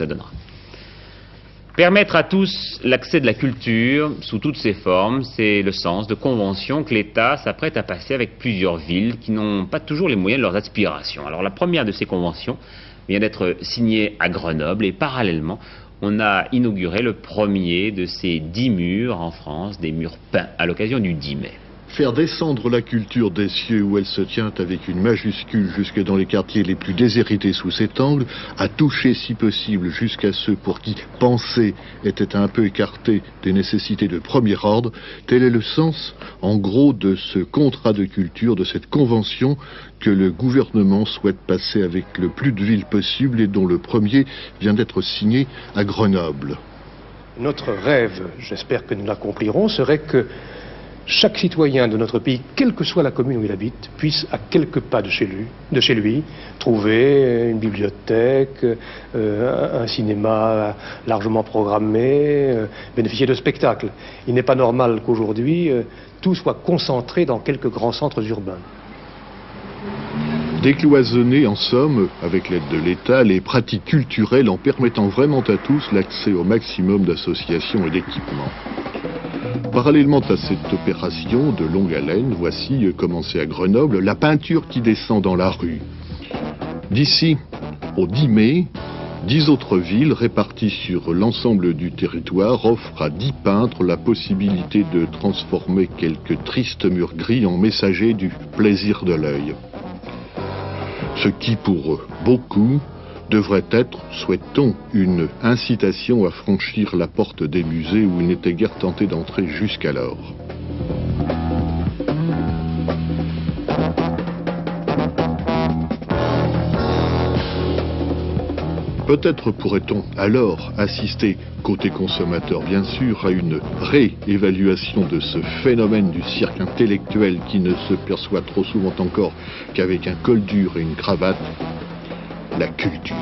ça donnera. Permettre à tous l'accès de la culture sous toutes ses formes, c'est le sens de conventions que l'État s'apprête à passer avec plusieurs villes qui n'ont pas toujours les moyens de leurs aspirations. Alors la première de ces conventions vient d'être signée à Grenoble et parallèlement, on a inauguré le premier de ces 10 murs en France, des murs peints à l'occasion du 10 mai. Faire descendre la culture des cieux où elle se tient avec une majuscule jusque dans les quartiers les plus déshérités sous cet angle, à toucher si possible jusqu'à ceux pour qui penser était un peu écarté des nécessités de premier ordre, tel est le sens, en gros, de ce contrat de culture, de cette convention que le gouvernement souhaite passer avec le plus de villes possible et dont le premier vient d'être signé à Grenoble. Notre rêve, j'espère que nous l'accomplirons, serait que chaque citoyen de notre pays, quelle que soit la commune où il habite, puisse à quelques pas de chez lui trouver une bibliothèque, un cinéma largement programmé, bénéficier de spectacles. Il n'est pas normal qu'aujourd'hui tout soit concentré dans quelques grands centres urbains. Décloisonner en somme, avec l'aide de l'État, les pratiques culturelles en permettant vraiment à tous l'accès au maximum d'associations et d'équipements. Parallèlement à cette opération de longue haleine, voici, commencée à Grenoble, la peinture qui descend dans la rue. D'ici au 10 mai, 10 autres villes réparties sur l'ensemble du territoire offrent à 10 peintres la possibilité de transformer quelques tristes murs gris en messagers du plaisir de l'œil. Ce qui, pour beaucoup, devrait être, souhaite-t-on, une incitation à franchir la porte des musées où il n'était guère tenté d'entrer jusqu'alors. Peut-être pourrait-on alors assister, côté consommateur bien sûr, à une réévaluation de ce phénomène du cirque intellectuel qui ne se perçoit trop souvent encore qu'avec un col dur et une cravate, la culture.